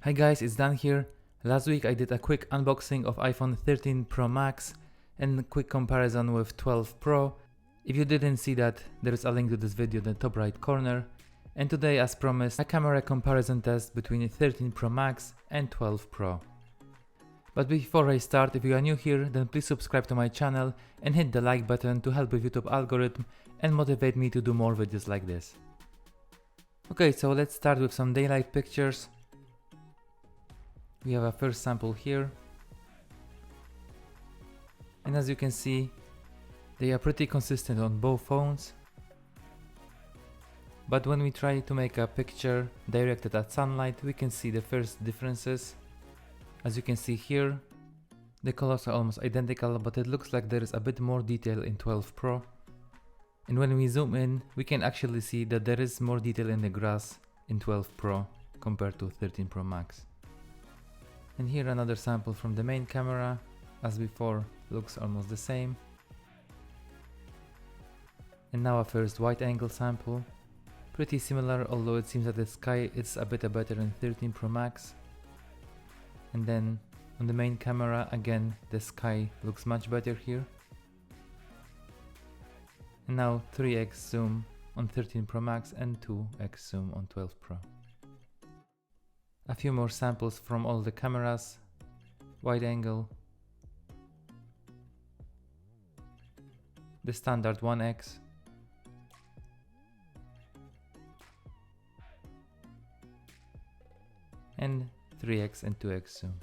Hi guys, it's Dan here. Last week I did a quick unboxing of iPhone 13 Pro Max and a quick comparison with 12 Pro. If you didn't see that, there is a link to this video in the top right corner. And today, as promised, a camera comparison test between 13 Pro Max and 12 Pro. But before I start, if you are new here, then please subscribe to my channel and hit the like button to help with YouTube algorithm and motivate me to do more videos like this. Okay, so let's start with some daylight pictures. We have a first sample here, and as you can see, they are pretty consistent on both phones. But when we try to make a picture directed at sunlight, we can see the first differences. As you can see here, the colors are almost identical, but it looks like there is a bit more detail in 12 Pro. And when we zoom in, we can actually see that there is more detail in the grass in 12 Pro compared to 13 Pro Max. And here another sample from the main camera, as before, looks almost the same. And now a first wide angle sample, pretty similar, although it seems that the sky is a bit better in 13 Pro Max. And then on the main camera, again, the sky looks much better here. And now 3x zoom on 13 Pro Max and 2x zoom on 12 Pro. A few more samples from all the cameras, wide angle, the standard 1x, and 3x and 2x zoom.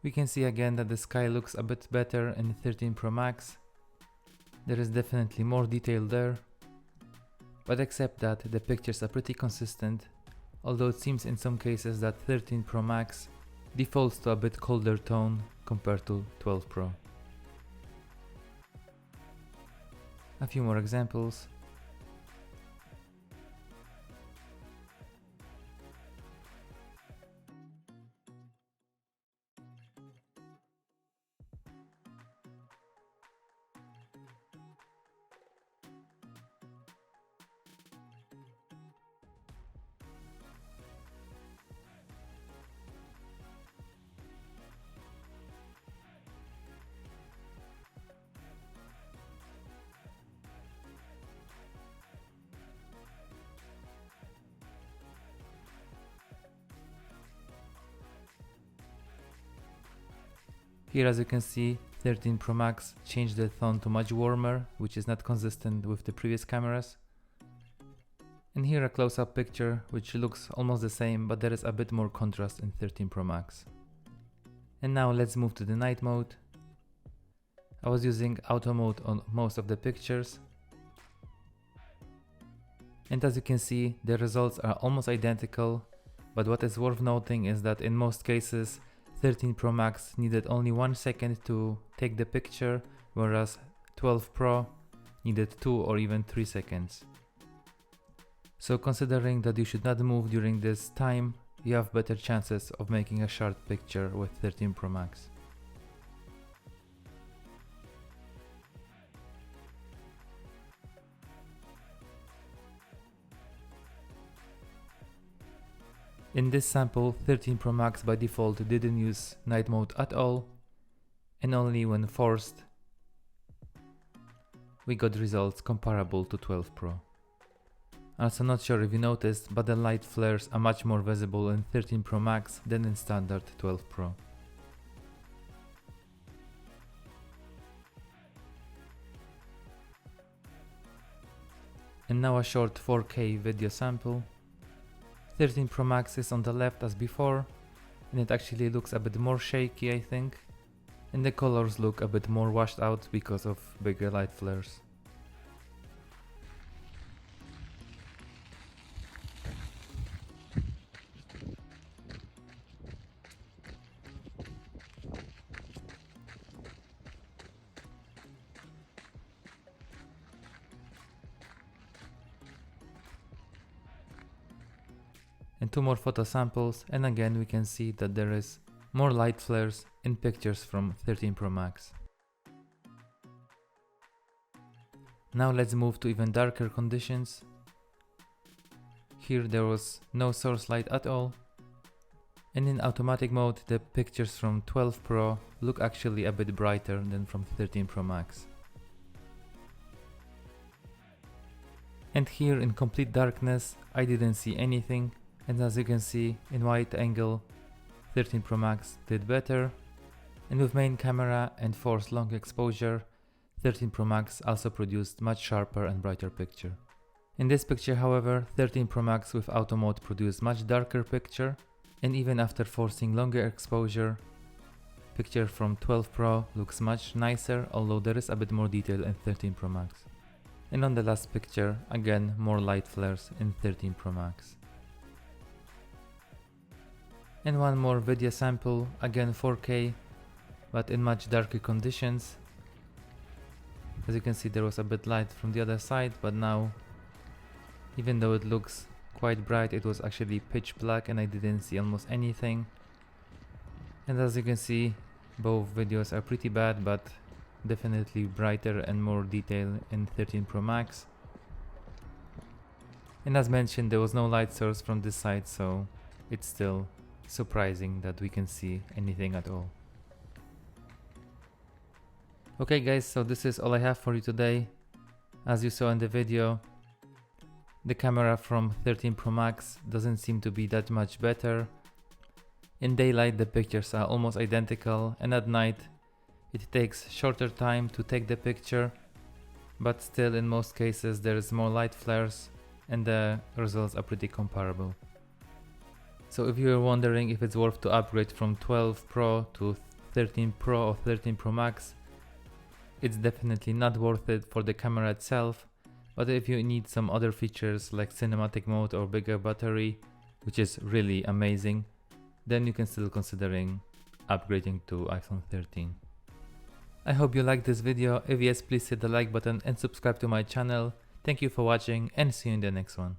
We can see again that the sky looks a bit better in 13 Pro Max. There is definitely more detail there. But except that, the pictures are pretty consistent, although it seems in some cases that 13 Pro Max defaults to a bit colder tone compared to 12 Pro. A few more examples. Here, as you can see, 13 Pro Max changed the tone to much warmer, which is not consistent with the previous cameras. And here a close-up picture, which looks almost the same, but there is a bit more contrast in 13 Pro Max. And now let's move to the night mode. I was using auto mode on most of the pictures. And as you can see, the results are almost identical, but what is worth noting is that in most cases, 13 Pro Max needed only 1 second to take the picture, whereas 12 Pro needed 2 or even 3 seconds. So considering that you should not move during this time, you have better chances of making a sharp picture with 13 Pro Max. In this sample, 13 Pro Max by default didn't use night mode at all, and only when forced, we got results comparable to 12 Pro. Also, not sure if you noticed, but the light flares are much more visible in 13 Pro Max than in standard 12 Pro. And now a short 4K video sample. 13 Pro Max is on the left as before, and it actually looks a bit more shaky, I think, and the colors look a bit more washed out because of bigger light flares. And 2 more photo samples, and again we can see that there is more light flares in pictures from 13 Pro Max. Now let's move to even darker conditions. Here there was no source light at all. And in automatic mode, the pictures from 12 Pro look actually a bit brighter than from 13 Pro Max. And here in complete darkness, I didn't see anything, and as you can see, in wide angle, 13 Pro Max did better. And with main camera and forced long exposure, 13 Pro Max also produced much sharper and brighter picture. In this picture, however, 13 Pro Max with auto mode produced much darker picture, and even after forcing longer exposure, picture from 12 Pro looks much nicer, although there is a bit more detail in 13 Pro Max. And on the last picture, again more light flares in 13 Pro Max. And one more video sample, again 4K, but in much darker conditions. As you can see, there was a bit light from the other side, but now, even though it looks quite bright, it was actually pitch black and I didn't see almost anything. And as you can see, both videos are pretty bad, but definitely brighter and more detail in 13 Pro Max. And as mentioned, there was no light source from this side, so it's still surprising that we can see anything at all. Okay guys, so this is all I have for you today. As you saw in the video, the camera from 13 Pro Max doesn't seem to be that much better. In daylight the pictures are almost identical, and at night it takes shorter time to take the picture, but still in most cases there is more light flares and the results are pretty comparable. So if you're wondering if it's worth to upgrade from 12 Pro to 13 Pro or 13 Pro Max, it's definitely not worth it for the camera itself, but if you need some other features like cinematic mode or bigger battery, which is really amazing, then you can still considering upgrading to iPhone 13. I hope you liked this video. If yes, please hit the like button and subscribe to my channel. Thank you for watching and see you in the next one.